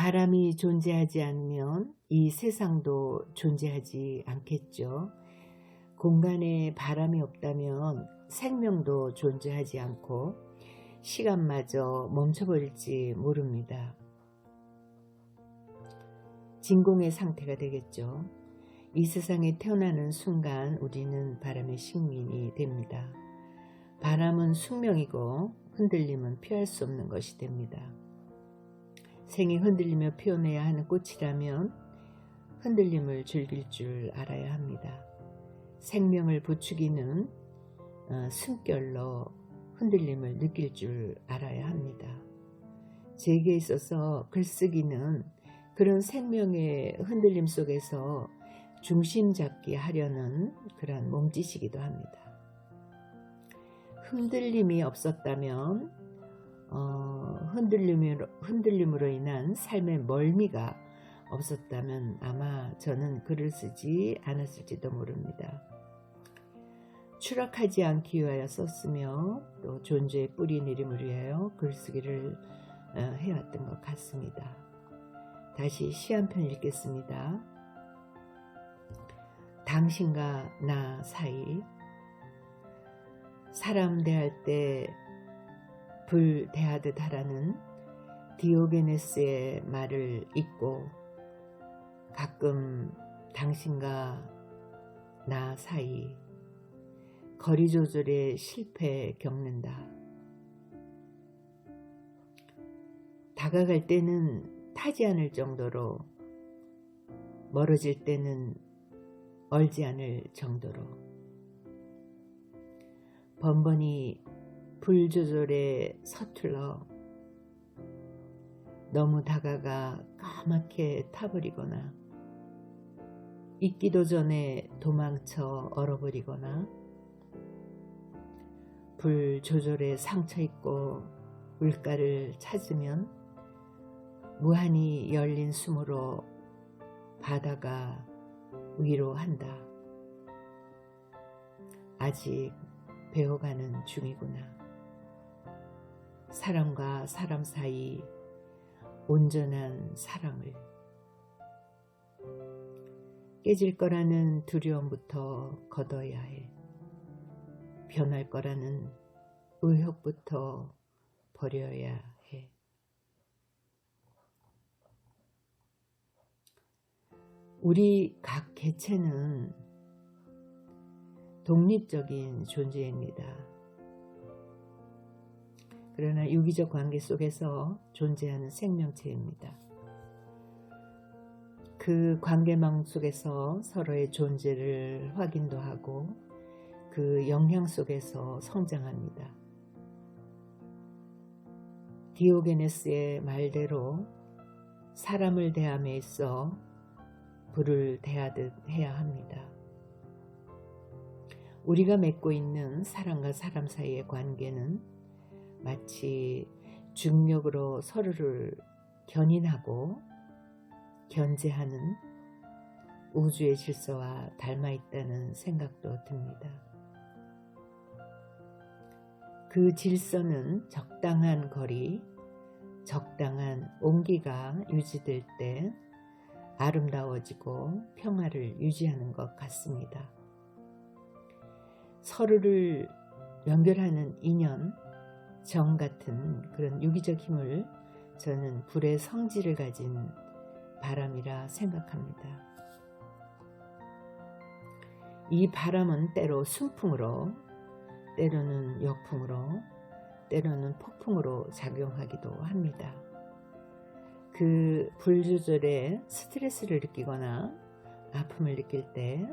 바람이 존재하지 않으면 이 세상도 존재하지 않겠죠. 공간에 바람이 없다면 생명도 존재하지 않고 시간마저 멈춰버릴지 모릅니다. 진공의 상태가 되겠죠. 이 세상에 태어나는 순간 우리는 바람의 식민이 됩니다. 바람은 숙명이고 흔들림은 피할 수 없는 것이 됩니다. 생이 흔들리며 피어내야 하는 꽃이라면 흔들림을 즐길 줄 알아야 합니다. 생명을 부추기는 숨결로 흔들림을 느낄 줄 알아야 합니다. 제게 있어서 글쓰기는 그런 생명의 흔들림 속에서 중심 잡기 하려는 그런 몸짓이기도 합니다. 흔들림이 없었다면 흔들림으로 인한 삶의 멀미가 없었다면 아마 저는 글을 쓰지 않았을지도 모릅니다. 추락하지 않기 위하여 썼으며 또 존재의 뿌리 내림을 위하여 글쓰기를 해왔던 것 같습니다. 다시 시 한 편 읽겠습니다. 당신과 나 사이. 사람 대할 때 불 대하듯 하라는 디오게네스의 말을 잊고 가끔 당신과 나 사이 거리 조절에 실패 겪는다. 다가갈 때는 타지 않을 정도로, 멀어질 때는 멀지 않을 정도로, 번번이 불 조절에 서툴러 너무 다가가 까맣게 타버리거나 잊기도 전에 도망쳐 얼어버리거나 불 조절에 상처있고 물가를 찾으면 무한히 열린 숨으로 바다가 위로한다. 아직 배워가는 중이구나. 사람과 사람 사이 온전한 사랑을. 깨질 거라는 두려움부터 걷어야 해. 변할 거라는 의욕부터 버려야 해. 우리 각 개체는 독립적인 존재입니다. 그러나 유기적 관계 속에서 존재하는 생명체입니다. 그 관계망 속에서 서로의 존재를 확인도 하고 그 영향 속에서 성장합니다. 디오게네스의 말대로 사람을 대함에 있어 불을 대하듯 해야 합니다. 우리가 맺고 있는 사람과 사람 사이의 관계는 마치 중력으로 서로를 견인하고 견제하는 우주의 질서와 닮아 있다는 생각도 듭니다. 그 질서는 적당한 거리, 적당한 온기가 유지될 때 아름다워지고 평화를 유지하는 것 같습니다. 서로를 연결하는 인연, 정 같은 그런 유기적 힘을 저는 불의 성질을 가진 바람이라 생각합니다. 이 바람은 때로 순풍으로, 때로는 역풍으로, 때로는 폭풍으로 작용하기도 합니다. 그 불 조절에 스트레스를 느끼거나 아픔을 느낄 때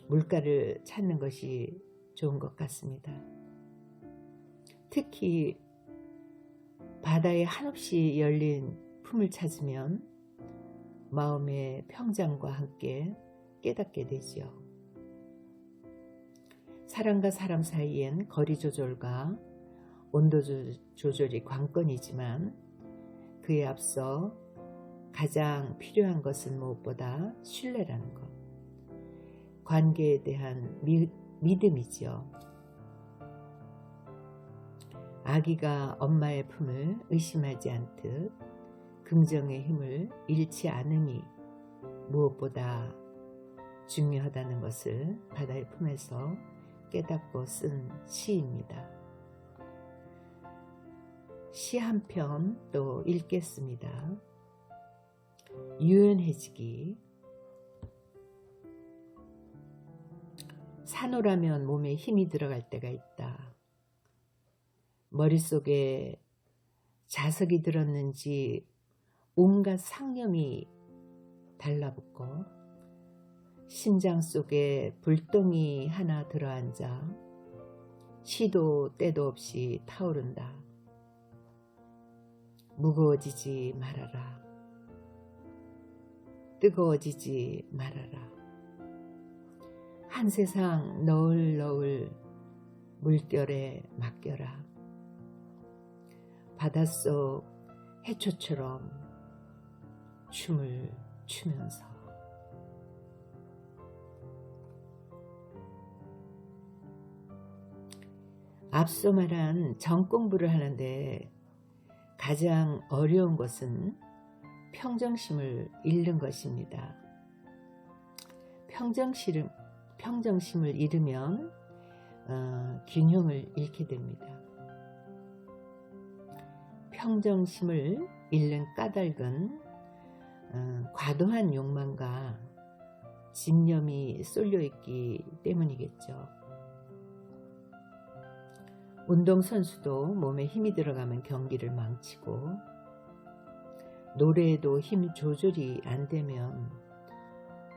물가를 찾는 것이 좋은 것 같습니다. 특히 바다에 한없이 열린 품을 찾으면 마음의 평장과 함께 깨닫게 되지요. 사람과 사람 사이엔 거리 조절과 온도 조절이 관건이지만 그에 앞서 가장 필요한 것은 무엇보다 신뢰라는 것, 관계에 대한 믿음이지요. 아기가 엄마의 품을 의심하지 않듯 긍정의 힘을 잃지 않음이 무엇보다 중요하다는 것을 바다의 품에서 깨닫고 쓴 시입니다. 시 한 편 또 읽겠습니다. 유연해지기. 산호라면 몸에 힘이 들어갈 때가 있다. 머릿속에 자석이 들었는지 온갖 상념이 달라붙고 심장 속에 불똥이 하나 들어앉아 시도 때도 없이 타오른다. 무거워지지 말아라. 뜨거워지지 말아라. 한 세상 너울너울 물결에 맡겨라. 바닷속 해초처럼 춤을 추면서. 앞서 말한 정공부를 하는데 가장 어려운 것은 평정심을 잃는 것입니다. 평정심을 잃으면 균형을 잃게 됩니다. 평정심을 잃는 까닭은 과도한 욕망과 집념이 쏠려있기 때문이겠죠. 운동선수도 몸에 힘이 들어가면 경기를 망치고 노래에도 힘 조절이 안 되면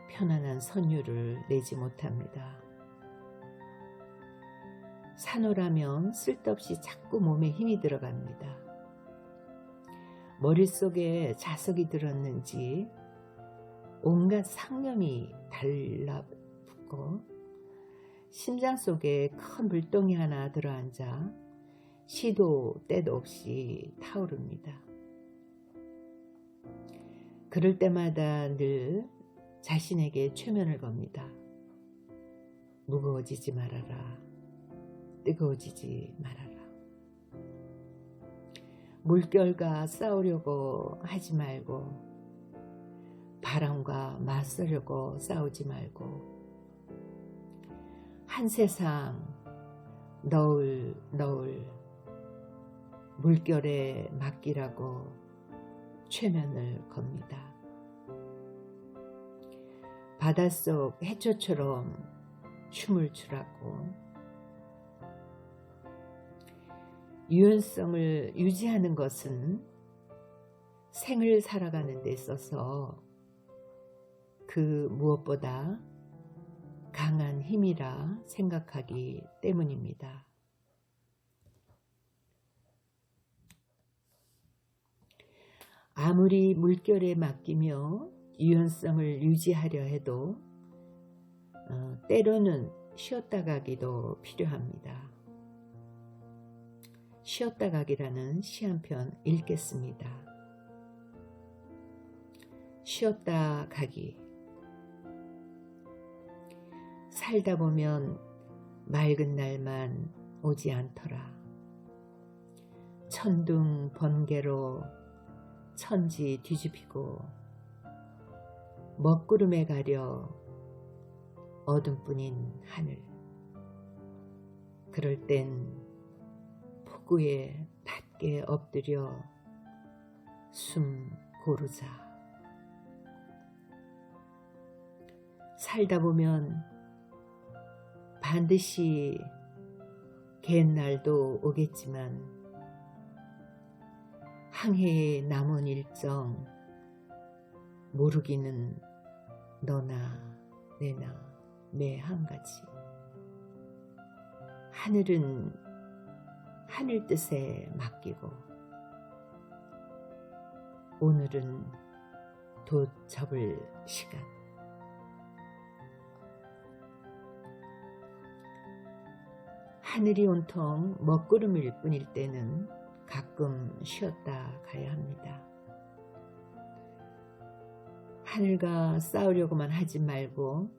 편안한 선율을 내지 못합니다. 산호라면 쓸데없이 자꾸 몸에 힘이 들어갑니다. 머릿속에 자석이 들었는지 온갖 상념이 달라붙고 심장 속에 큰 물동이 하나 들어앉아 시도 때도 없이 타오릅니다. 그럴 때마다 늘 자신에게 최면을 겁니다. 무거워지지 말아라. 뜨거워지지 말아라. 물결과 싸우려고 하지 말고 바람과 맞서려고 싸우지 말고 한 세상 너울 물결에 맡기라고 최면을 겁니다. 바닷속 해초처럼 춤을 추라고. 유연성을 유지하는 것은 생을 살아가는 데 있어서 그 무엇보다 강한 힘이라 생각하기 때문입니다. 아무리 물결에 맡기며 유연성을 유지하려 해도 때로는 쉬었다 가기도 필요합니다. 쉬었다 가기라는 시 한 편 읽겠습니다. 쉬었다 가기. 살다 보면 맑은 날만 오지 않더라. 천둥 번개로 천지 뒤집히고 먹구름에 가려 어둠뿐인 하늘. 그럴 땐 폭우에 닿게 엎드려 숨 고르자. 살다 보면 반드시 갯날도 오겠지만 항해의 남은 일정 모르기는 너나 내나 매 한 가지. 하늘은 하늘 뜻에 맡기고 오늘은 돛 접을 시간. 하늘이 온통 먹구름일 뿐일 때는 가끔 쉬었다 가야 합니다. 하늘과 싸우려고만 하지 말고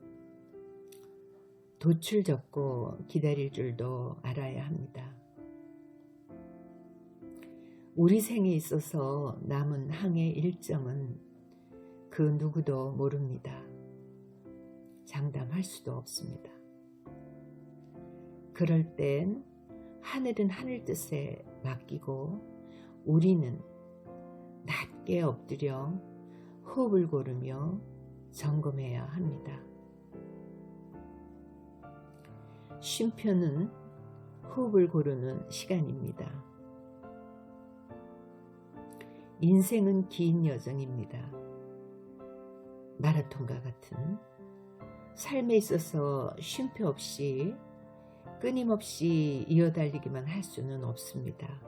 돛을 접고 기다릴 줄도 알아야 합니다. 우리 생에 있어서 남은 항해 일정은 그 누구도 모릅니다. 장담할 수도 없습니다. 그럴 땐 하늘은 하늘 뜻에 맡기고 우리는 낮게 엎드려 호흡을 고르며 점검해야 합니다. 쉼표는 호흡을 고르는 시간입니다. 인생은 긴 여정입니다. 마라톤과 같은 삶에 있어서 쉼표 없이 끊임없이 이어달리기만 할 수는 없습니다.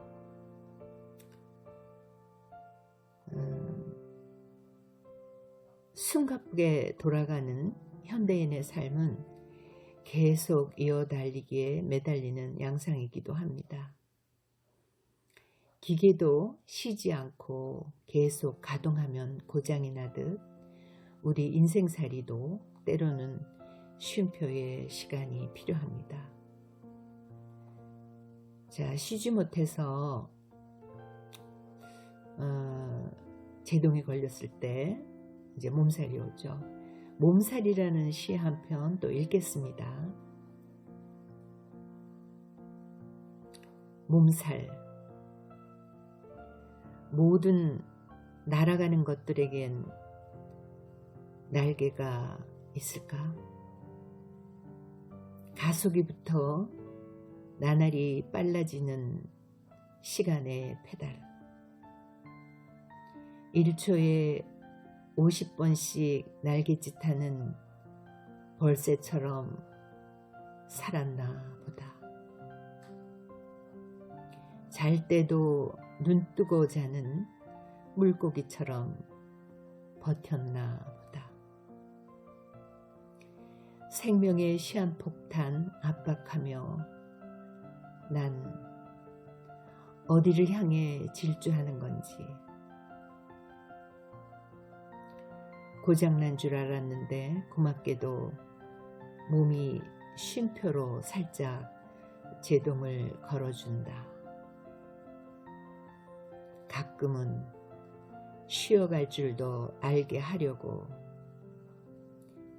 숨가쁘게 돌아가는 현대인의 삶은 계속 이어달리기에 매달리는 양상이기도 합니다. 기계도 쉬지 않고 계속 가동하면 고장이 나듯 우리 인생살이도 때로는 쉼표의 시간이 필요합니다. 자, 쉬지 못해서 제동이 걸렸을 때 이제 몸살이 오죠. 몸살이라는 시 한 편 또 읽겠습니다. 몸살. 모든 날아가는 것들에겐 날개가 있을까? 가속이부터 나날이 빨라지는 시간의 페달. 1초에 50번씩 날갯짓하는 벌새처럼 살았나 보다. 잘 때도 눈 뜨고 자는 물고기처럼 버텼나 보다. 생명의 시한폭탄 압박하며 난 어디를 향해 질주하는 건지. 고장난 줄 알았는데 고맙게도 몸이 쉼표로 살짝 제동을 걸어준다. 가끔은 쉬어갈 줄도 알게 하려고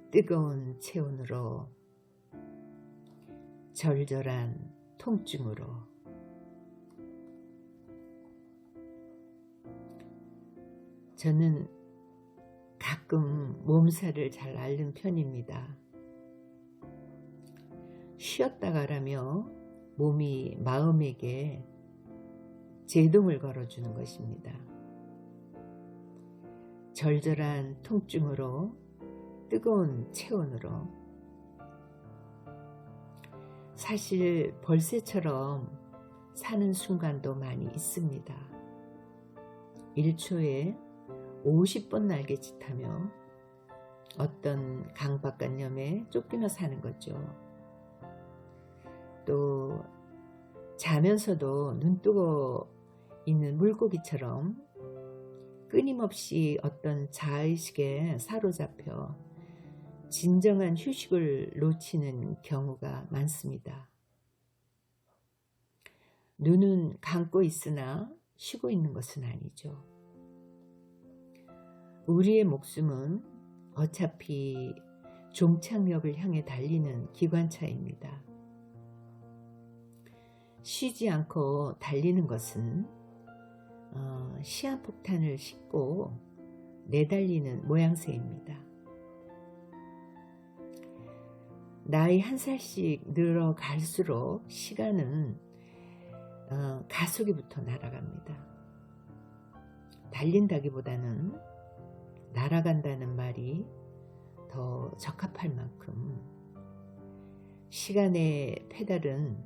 뜨거운 체온으로 절절한 통증으로 저는 가끔 몸살을 잘 앓는 편입니다. 쉬었다 가라며 몸이 마음에게 제동을 걸어주는 것입니다. 절절한 통증으로 뜨거운 체온으로. 사실 벌새처럼 사는 순간도 많이 있습니다. 1초에 50번 날갯짓하며 어떤 강박관념에 쫓기며 사는 거죠. 또 자면서도 눈 뜨고 있는 물고기처럼 끊임없이 어떤 자의식에 사로잡혀 진정한 휴식을 놓치는 경우가 많습니다. 눈은 감고 있으나 쉬고 있는 것은 아니죠. 우리의 목숨은 어차피 종착역을 향해 달리는 기관차입니다. 쉬지 않고 달리는 것은 시한폭탄을 싣고 내달리는 모양새입니다. 나이 한 살씩 늘어갈수록 시간은 가속이부터 날아갑니다. 달린다기보다는 날아간다는 말이 더 적합할 만큼 시간의 페달은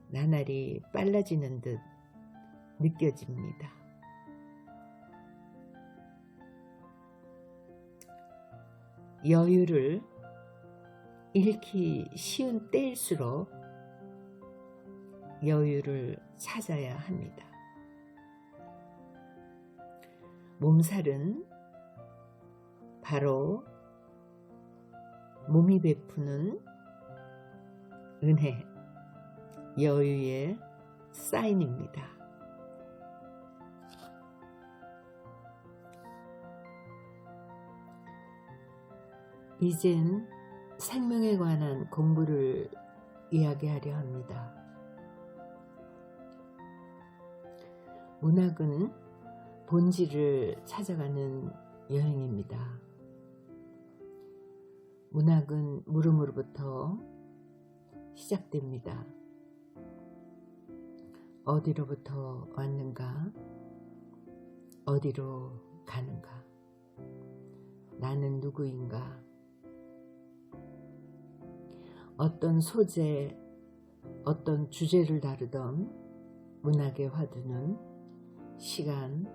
나날이 빨라지는 듯 느껴집니다. 여유를 잃기 쉬운 때일수록 여유를 찾아야 합니다. 몸살은 바로 몸이 베푸는 은혜, 여유의 사인입니다. 이젠 생명에 관한 공부를 이야기하려 합니다. 문학은 본질을 찾아가는 여행입니다. 문학은 물음으로부터 시작됩니다. 어디로부터 왔는가? 어디로 가는가? 나는 누구인가? 어떤 소재, 어떤 주제를 다루던 문학의 화두는 시간,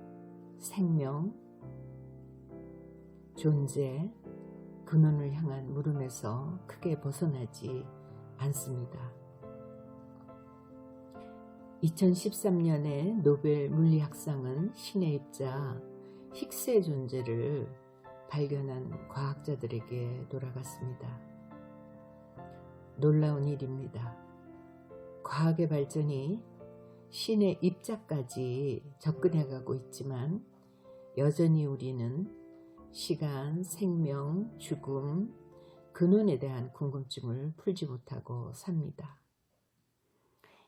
생명, 존재, 근원을 향한 물음에서 크게 벗어나지 않습니다. 2013년에 노벨 물리학상은 신의 입자 힉스의 존재를 발견한 과학자들에게 돌아갔습니다. 놀라운 일입니다. 과학의 발전이 신의 입자까지 접근해가고 있지만 여전히 우리는 시간, 생명, 죽음, 근원에 대한 궁금증을 풀지 못하고 삽니다.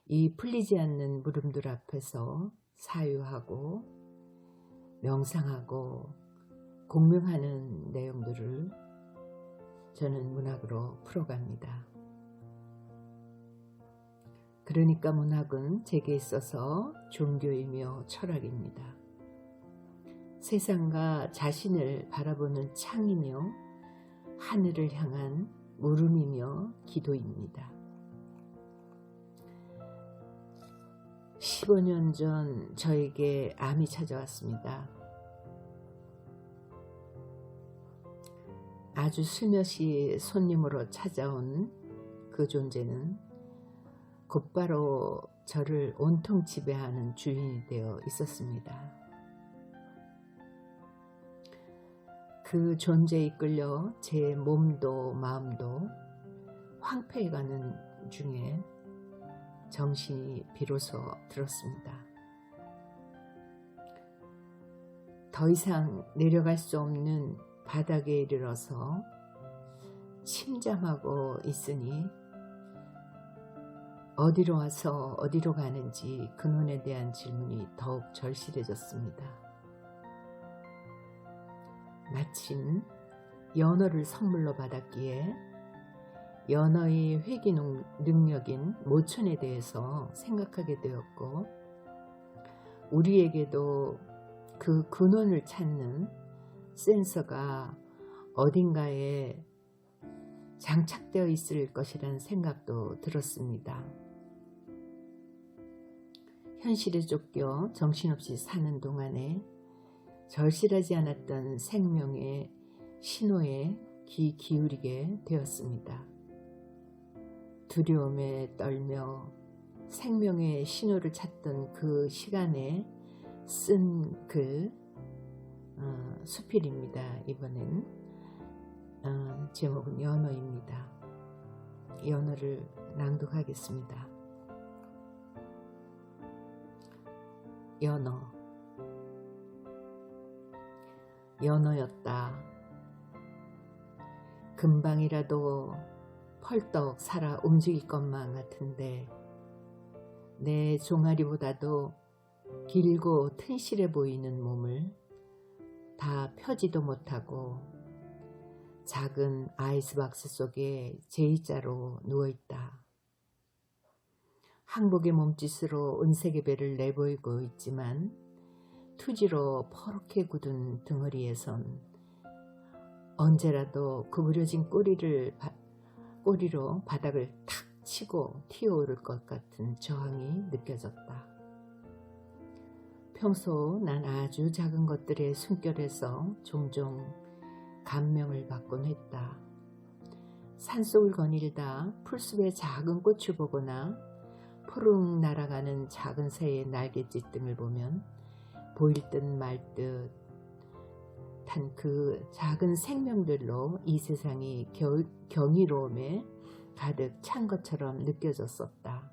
이 풀리지 않는 물음들 앞에서 사유하고 명상하고 공명하는 내용들을 저는 문학으로 풀어갑니다. 그러니까 문학은 제게 있어서 종교이며 철학입니다. 세상과 자신을 바라보는 창이며 하늘을 향한 물음이며 기도입니다. 15년 전 저에게 암이 찾아왔습니다. 아주 슬며시 손님으로 찾아온 그 존재는 곧바로 저를 온통 지배하는 주인이 되어 있었습니다. 그 존재에 이끌려 제 몸도 마음도 황폐해가는 중에 정신이 비로소 들었습니다. 더 이상 내려갈 수 없는 바닥에 이르러서 침잠하고 있으니 어디로 와서 어디로 가는지 근원에 대한 질문이 더욱 절실해졌습니다. 마침 연어를 선물로 받았기에 연어의 회귀 능력인 모천에 대해서 생각하게 되었고, 우리에게도 그 근원을 찾는 센서가 어딘가에 장착되어 있을 것이라는 생각도 들었습니다. 현실에 쫓겨 정신없이 사는 동안에 절실하지 않았던 생명의 신호에 귀 기울이게 되었습니다. 두려움에 떨며 생명의 신호를 찾던 그 시간에 쓴 글, 수필입니다. 이번엔 제목은 연어입니다. 연어를 낭독하겠습니다. 연어. 연어였다. 금방이라도 펄떡 살아 움직일 것만 같은데 내 종아리보다도 길고 튼실해 보이는 몸을 다 펴지도 못하고 작은 아이스박스 속에 J자로 누워있다. 항복의 몸짓으로 은색의 배를 내보이고 있지만 투지로 퍼렇게 굳은 등허리에선 언제라도 구부려진 꼬리로 바닥을 탁 치고 튀어오를 것 같은 저항이 느껴졌다. 평소 난 아주 작은 것들의 숨결에서 종종 감명을 받곤 했다. 산속을 거닐다 풀숲의 작은 꽃을 보거나 푸릉 날아가는 작은 새의 날갯짓 등을 보면 보일 듯 말 듯 단 그 작은 생명들로 이 세상이 경이로움에 가득 찬 것처럼 느껴졌었다.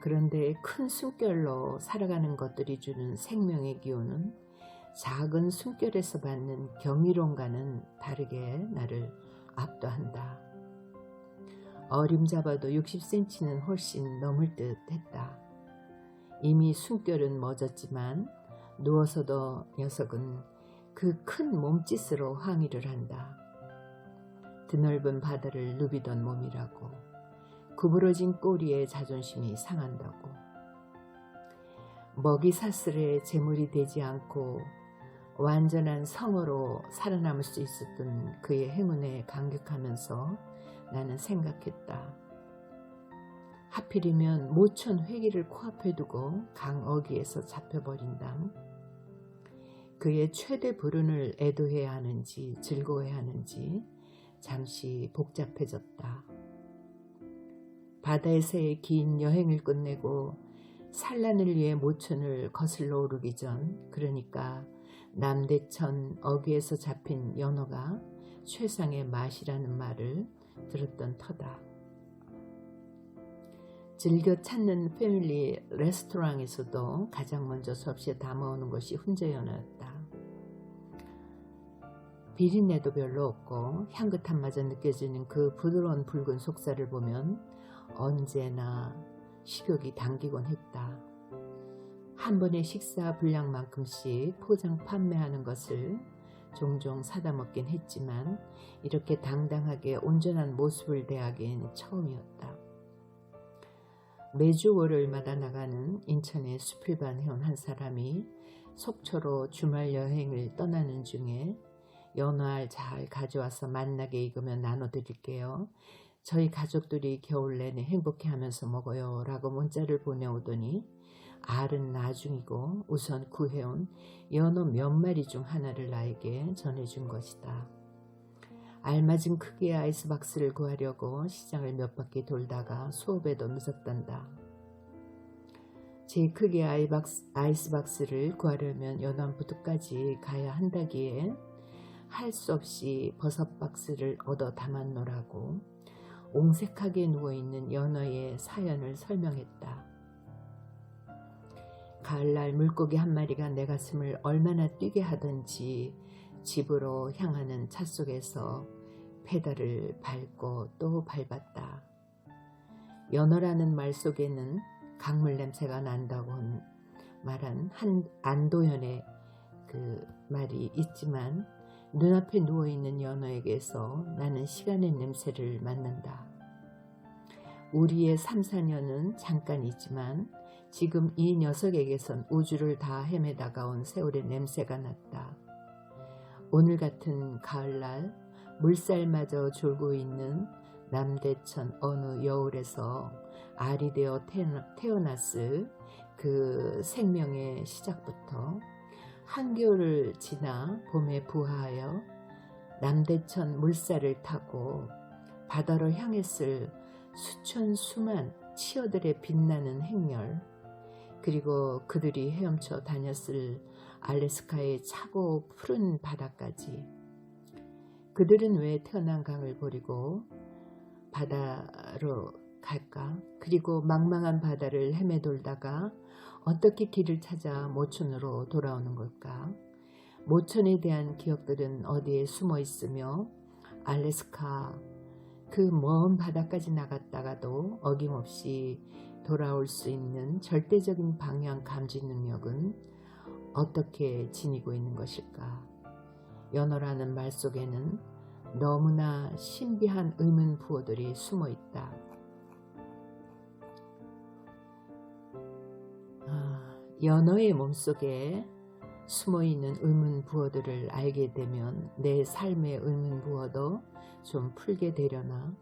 그런데 큰 숨결로 살아가는 것들이 주는 생명의 기운은 작은 숨결에서 받는 경이로움과는 다르게 나를 압도한다. 어림잡아도 60cm는 훨씬 넘을 듯 했다. 이미 숨결은 멎었지만 누워서도 녀석은 그 큰 몸짓으로 항의를 한다. 드넓은 바다를 누비던 몸이라고, 구부러진 꼬리에 자존심이 상한다고. 먹이 사슬에 제물이 되지 않고 완전한 성어로 살아남을 수 있었던 그의 행운에 감격하면서 나는 생각했다. 하필이면 모천 회기를 코앞에 두고 강어기에서 잡혀버린담. 그의 최대 불운을 애도해야 하는지 즐거워해야 하는지 잠시 복잡해졌다. 바다에서의 긴 여행을 끝내고 산란을 위해 모천을 거슬러 오르기 전, 그러니까 남대천 어귀에서 잡힌 연어가 최상의 맛이라는 말을 들었던 터다. 즐겨 찾는 패밀리 레스토랑에서도 가장 먼저 접시에 담아오는 것이 훈제연어였다. 비린내도 별로 없고 향긋함마저 느껴지는 그 부드러운 붉은 속살을 보면 언제나 식욕이 당기곤 했다. 한 번의 식사 분량만큼씩 포장 판매하는 것을 종종 사다 먹긴 했지만 이렇게 당당하게 온전한 모습을 대하기엔 처음이었다. 매주 월요일마다 나가는 인천의 수필반 회원 한 사람이 속초로 주말 여행을 떠나는 중에 연어알 잘 가져와서 맛나게 익으면 나눠드릴게요. 저희 가족들이 겨울 내내 행복해하면서 먹어요 라고 문자를 보내오더니 알은 나중이고 우선 구해온 연어 몇 마리 중 하나를 나에게 전해준 것이다. 알맞은 크기의 아이스박스를 구하려고 시장을 몇 바퀴 돌다가 수업에도 늦었단다. 제 크기의 아이스박스를 구하려면 연안부두까지 가야 한다기에 할 수 없이 버섯박스를 얻어 담았노라고 옹색하게 누워있는 연어의 사연을 설명했다. 가을날 물고기 한 마리가 내 가슴을 얼마나 뛰게 하던지 집으로 향하는 차 속에서 페달을 밟고 또 밟았다. 연어라는 말 속에는 강물 냄새가 난다고 말한 한 안도현의 그 말이 있지만 눈앞에 누워있는 연어에게서 나는 시간의 냄새를 맡는다. 우리의 3, 4년은 잠깐이지만 지금 이 녀석에게선 우주를 다 헤매다가 온 세월의 냄새가 났다. 오늘 같은 가을날 물살마저 졸고 있는 남대천 어느 여울에서 알이 되어 태어났을 그 생명의 시작부터 한겨울을 지나 봄에 부화하여 남대천 물살을 타고 바다로 향했을 수천 수만 치어들의 빛나는 행렬, 그리고 그들이 헤엄쳐 다녔을 알래스카의 차고 푸른 바다까지. 그들은 왜 태어난 강을 버리고 바다로 갈까? 그리고 망망한 바다를 헤매돌다가 어떻게 길을 찾아 모천으로 돌아오는 걸까? 모천에 대한 기억들은 어디에 숨어 있으며 알래스카 그 먼 바다까지 나갔다가도 어김없이 돌아올 수 있는 절대적인 방향 감지 능력은 어떻게 지니고 있는 것일까? 연어라는 말 속에는 너무나 신비한 의문 부호들이 숨어 있다. 연어의 몸속에 숨어있는 의문 부호들을 알게 되면 내 삶의 의문 부호도 좀 풀게 되려나,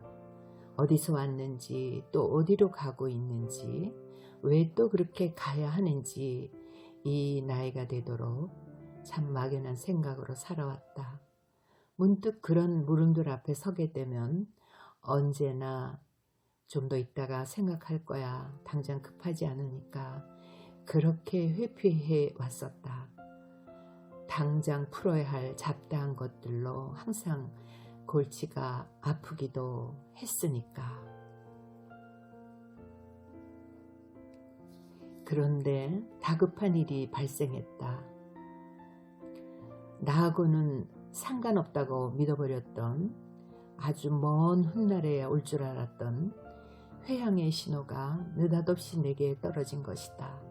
어디서 왔는지 또 어디로 가고 있는지 왜 또 그렇게 가야 하는지 이 나이가 되도록 참 막연한 생각으로 살아왔다. 문득 그런 물음들 앞에 서게 되면 언제나 좀 더 있다가 생각할 거야, 당장 급하지 않으니까, 그렇게 회피해 왔었다. 당장 풀어야 할 잡다한 것들로 항상 골치가 아프기도 했으니까. 그런데 다급한 일이 발생했다. 나하고는 상관없다고 믿어버렸던 아주 먼 훗날에 올 줄 알았던 회향의 신호가 느닷없이 내게 떨어진 것이다.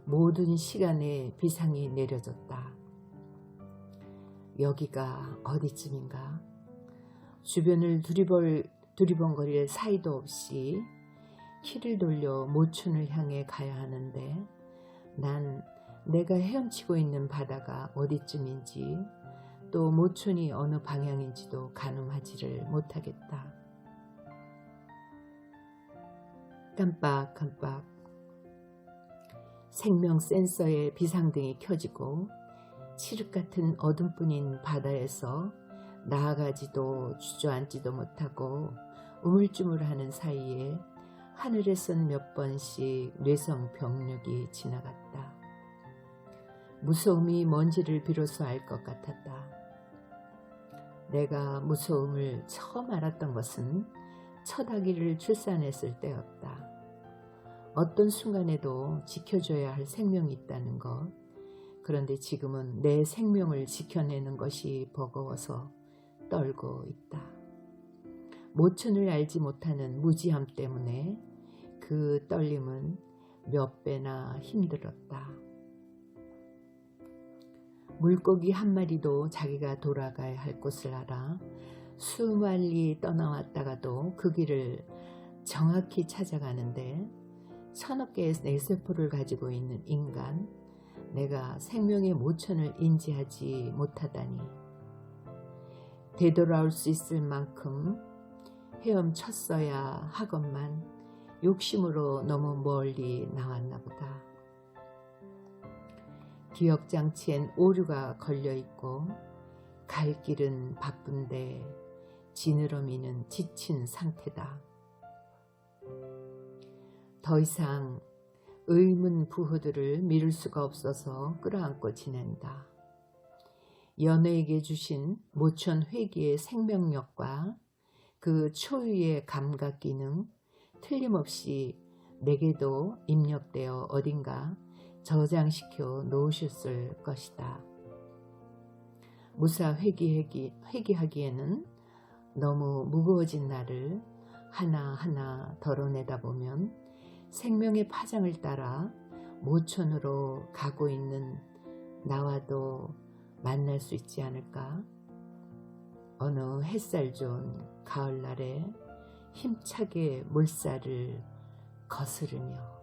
모든 시간에 비상이 내려졌다. 여기가 어디쯤인가? 주변을 두리번거릴 사이도 없이 키를 돌려 모촌을 향해 가야 하는데 난 내가 헤엄치고 있는 바다가 어디쯤인지 또 모촌이 어느 방향인지도 가늠하지를 못하겠다. 깜빡깜빡 생명 센서의 비상등이 켜지고 칠흑같은 어둠뿐인 바다에서 나아가지도 주저앉지도 못하고 우물쭈물하는 사이에 하늘에선 몇 번씩 뇌성 병력이 지나갔다. 무서움이 뭔지를 비로소 알 것 같았다. 내가 무서움을 처음 알았던 것은 첫 아기를 출산했을 때였다. 어떤 순간에도 지켜줘야 할 생명이 있다는 것. 그런데 지금은 내 생명을 지켜내는 것이 버거워서 떨고 있다. 모촌을 알지 못하는 무지함 때문에 그 떨림은 몇 배나 힘들었다. 물고기 한 마리도 자기가 돌아가야 할 곳을 알아 수만리 떠나왔다가도 그 길을 정확히 찾아가는데 1000억 개의 뇌세포를 가지고 있는 인간, 내가 생명의 모천을 인지하지 못하다니. 되돌아올 수 있을 만큼 헤엄쳤어야 하건만 욕심으로 너무 멀리 나왔나 보다. 기억장치엔 오류가 걸려있고 갈 길은 바쁜데 지느러미는 지친 상태다. 더 이상 의문부호들을 미룰 수가 없어서 끌어안고 지낸다. 연애에게 주신 모천 회기의 생명력과 그 초유의 감각 기능 틀림없이 내게도 입력되어 어딘가 저장시켜 놓으셨을 것이다. 무사 회귀하기에는 너무 무거워진 나를 하나하나 덜어내다 보면 생명의 파장을 따라 모천으로 가고 있는 나와도 만날 수 있지 않을까? 어느 햇살 좋은 가을날에 힘차게 물살을 거스르며